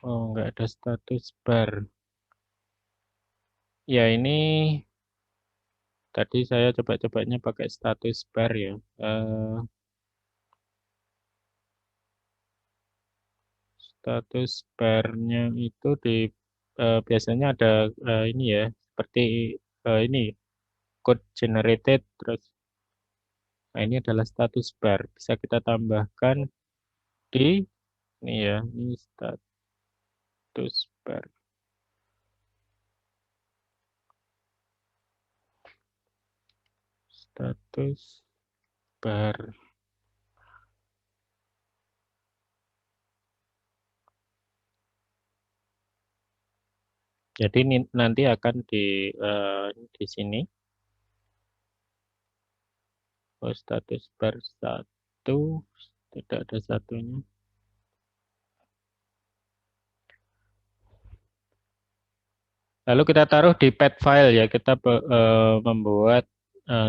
Oh, nggak ada status bar. Ya, ini tadi saya coba-cobanya pakai status bar ya. Eh, Status barnya itu biasanya ada ini ya, seperti ini code generated terus. Nah, ini adalah status bar. Bisa kita tambahkan di ini ya, ini status bar. Status bar. Jadi ini nanti akan di sini. Oh, status bar satu tidak ada satunya. Lalu kita taruh di pad file ya. Kita membuat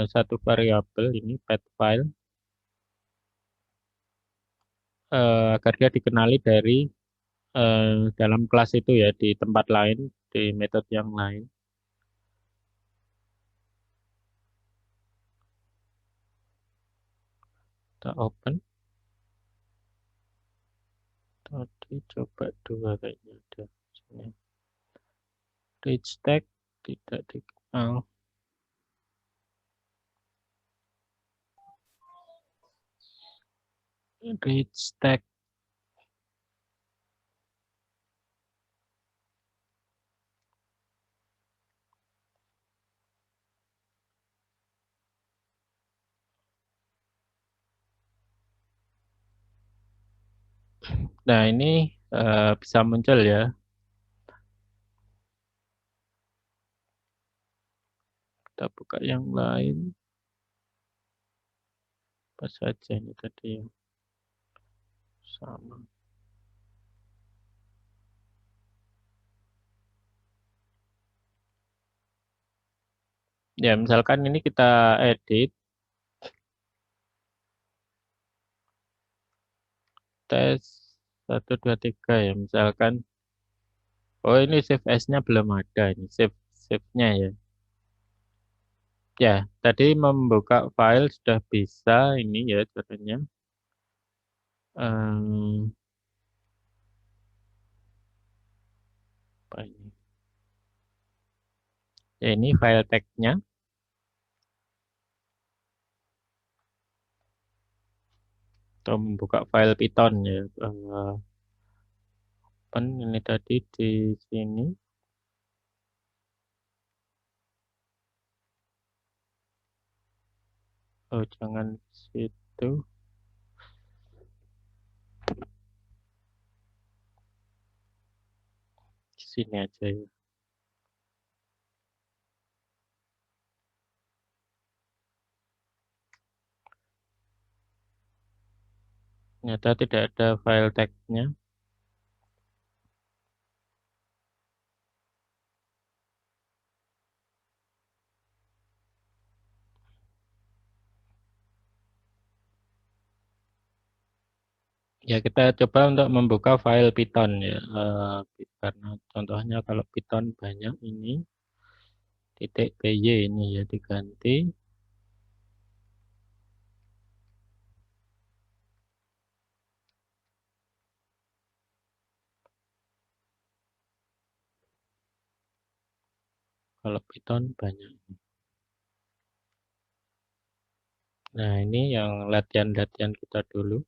satu variabel ini pad file agar dia dikenali dari dalam kelas itu ya di tempat lain di metode yang lain. Kita open. Tadi coba dua kayaknya ada. Sini. Reach tag tidak dikenal. Reach tag. Nah, ini bisa muncul ya. Kita buka yang lain. Apa saja ini tadi yang sama. Ya, misalkan ini kita edit tes 1, 2, 3 ya. Misalkan, oh ini save as-nya belum ada. Ini save-nya ya. Ya, tadi membuka file sudah bisa ini ya caranya. Apa ini? Ya, ini file tag-nya. Atau membuka file Python ya. Open ini tadi di sini. Oh, jangan situ. Di sini aja ya. Ternyata tidak ada file tag-nya. Ya, kita coba untuk membuka file Python ya. Karena contohnya kalau Python banyak ini titik .py ini ya diganti. Kalau Python banyak. Nah, ini yang latihan-latihan kita dulu.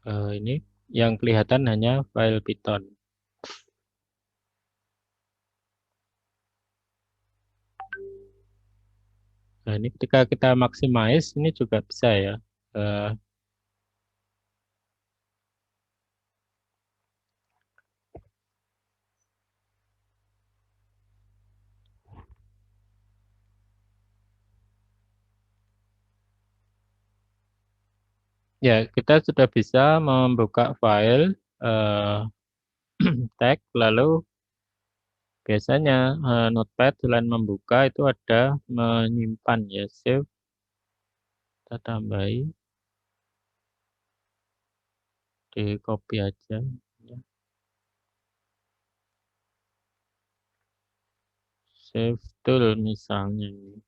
Ini yang kelihatan hanya file Python. Nah, ini ketika kita maximize, ini juga bisa ya. Eh, Ya, kita sudah bisa membuka file tag, lalu biasanya Notepad selain membuka itu ada menyimpan ya, save, kita tambahi. di copy aja ya. Save tool misalnya ini.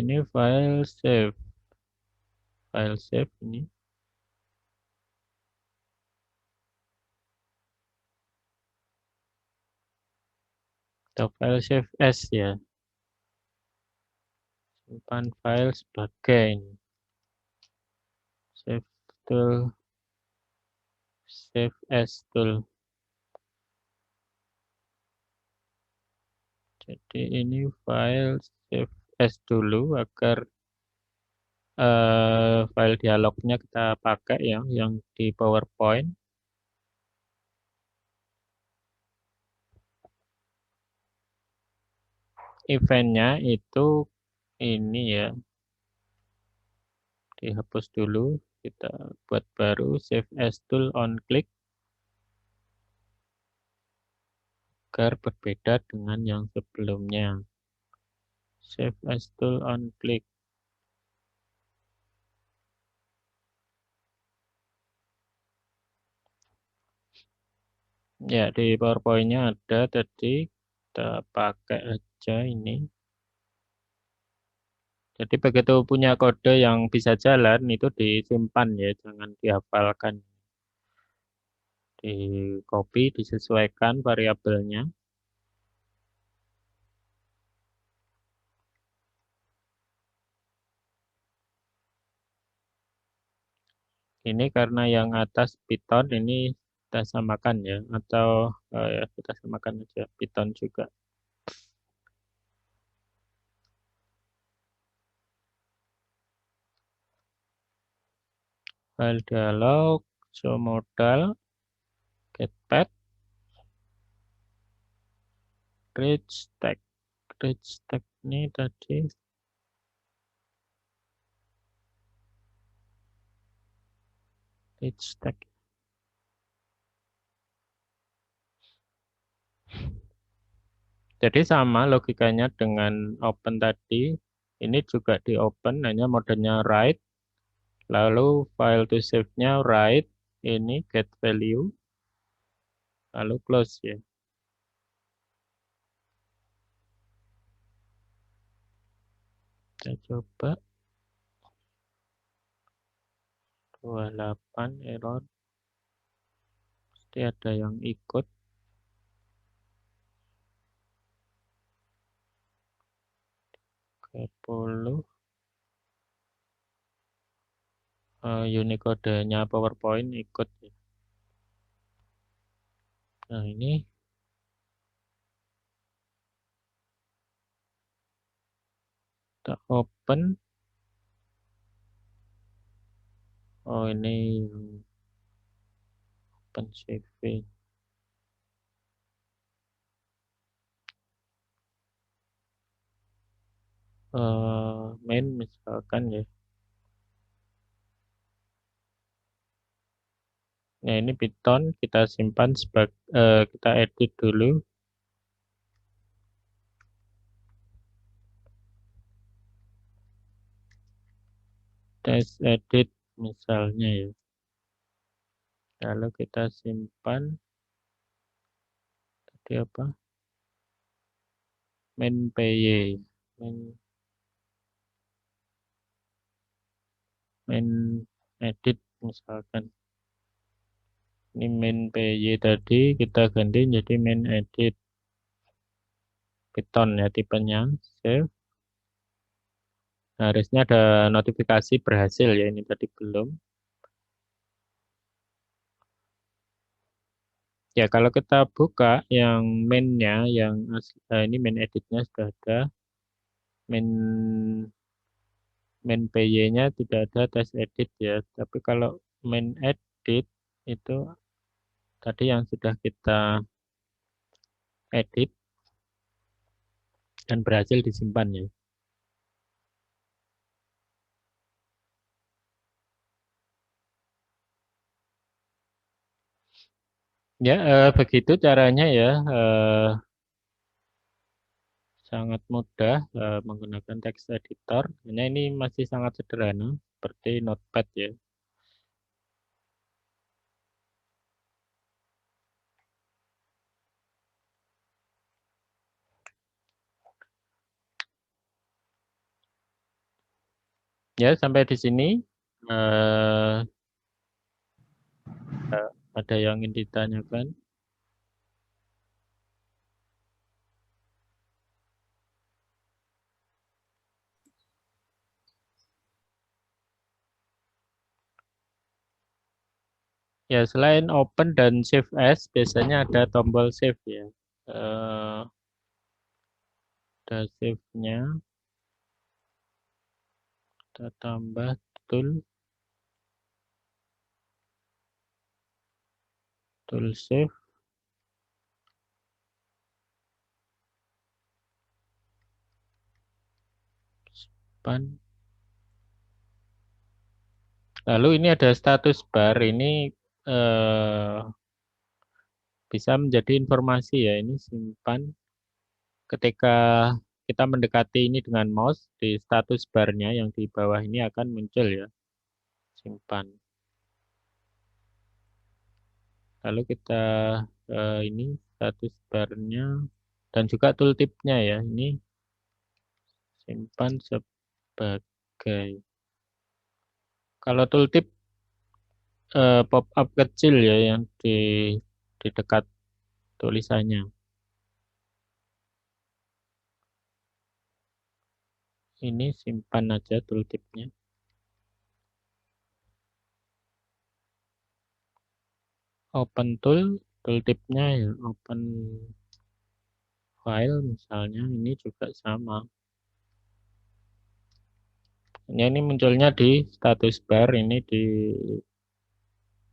Ini file save ini. Atau file save as ya. Simpan file sebagai ini. Save tool, save as tool. Jadi ini file save as dulu agar file dialognya kita pakai ya, yang di PowerPoint. Eventnya itu ini ya, dihapus dulu, kita buat baru save as tool on click agar berbeda dengan yang sebelumnya. Save as tool on click. Ya, di PowerPoint-nya ada tadi, kita pakai aja ini. Jadi begitu punya kode yang bisa jalan, itu disimpan ya, jangan dihafalkan. Di copy, disesuaikan variabelnya. Ini karena yang atas Python ini kita samakan ya, atau ya, kita samakan aja Python juga. File dialog, show modal, getPath, reach tag. Reach tag ini tadi reach tag. Jadi sama logikanya dengan open tadi. Ini juga di open, hanya modenya write. Lalu file to save-nya write. Ini get value. Lalu close ya. Kita coba. 28 error. Pasti ada yang ikut. 30. Unicode-nya PowerPoint ikut. Nah ini kita open. Oh ini open CV. Main misalkan ya. Nah ini Python kita simpan sebagai kita edit dulu. Test edit misalnya ya. Lalu kita simpan tadi apa? Main py. Main edit misalkan. Ini main py tadi kita ganti jadi main edit Python ya tipenya. Save. Nah, harusnya ada notifikasi berhasil ya, ini tadi belum. Ya kalau kita buka yang mainnya, yang ini main editnya sudah ada. Main py-nya tidak ada test edit ya. Tapi kalau main edit itu tadi yang sudah kita edit dan berhasil disimpan ya. Ya begitu caranya ya. sangat mudah menggunakan text editor. Hanya ini masih sangat sederhana seperti Notepad ya. Ya, sampai di sini eh, ada yang ingin ditanyakan? Ya, selain open dan save as, biasanya ada tombol save ya. Ada save-nya, kita tambah tool save, simpan. Lalu ini ada status bar, ini eh, bisa menjadi informasi ya, ini simpan. Ketika kita mendekati ini dengan mouse, di status barnya yang di bawah ini akan muncul ya, simpan. Lalu kita ini status barnya dan juga tooltipnya ya, ini simpan sebagai. Kalau tooltip pop up kecil ya yang di dekat tulisannya. Ini simpan aja tooltipnya. Open tooltipnya ya, open file misalnya, ini juga sama. Ini munculnya di status bar, ini di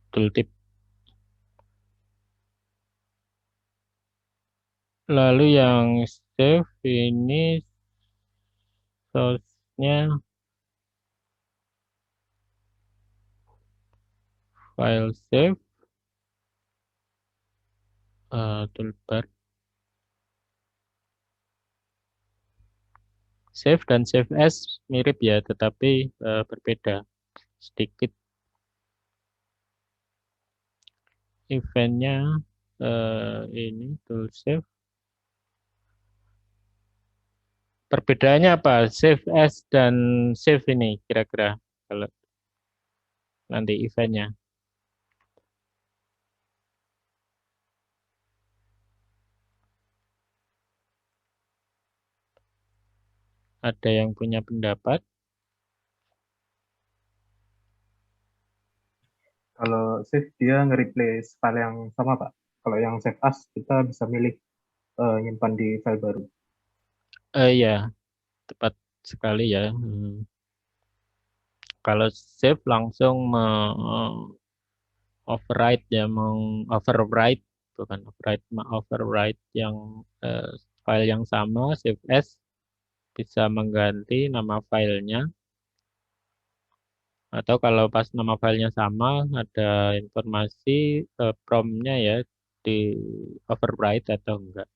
tooltip. Lalu yang save ini source-nya file save, toolbar. Save dan save as mirip ya, tetapi berbeda sedikit. Eventnya ini tool save. Perbedaannya apa? Save as dan save ini kira-kira kalau nanti eventnya. Ada yang punya pendapat? Kalau save dia nge-replace file yang sama, Pak. Kalau yang save as kita bisa milih nyimpan di file baru. Ya, tepat sekali ya. Kalau save langsung override ya, overwrite bukan override, overwrite yang file yang sama, save as bisa mengganti nama filenya, atau kalau pas nama filenya sama ada informasi prompt-nya ya, di overwrite atau enggak.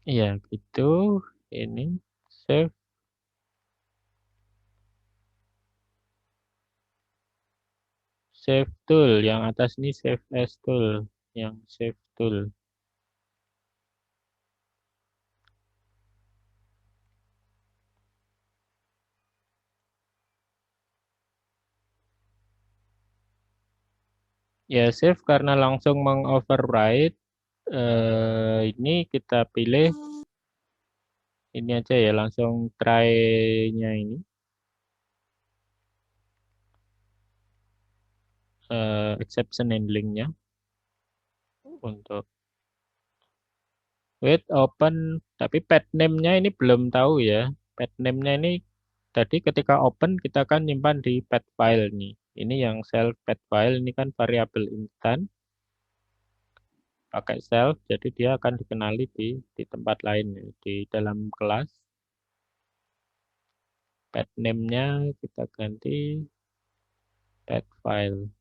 Iya gitu. Ini save tool yang atas ini save as tool, yang save tool. Ya save karena langsung mengoverwrite. Ini kita pilih ini aja ya, langsung try-nya ini. Exception handling-nya untuk wait open, tapi pet name-nya ini belum tahu ya. Pet name-nya ini tadi ketika open kita kan nyimpan di pet file nih. Ini yang self pet file ini kan variabel instan pakai self, jadi dia akan dikenali di tempat lain ya, di dalam kelas. Pet name-nya kita ganti pet file.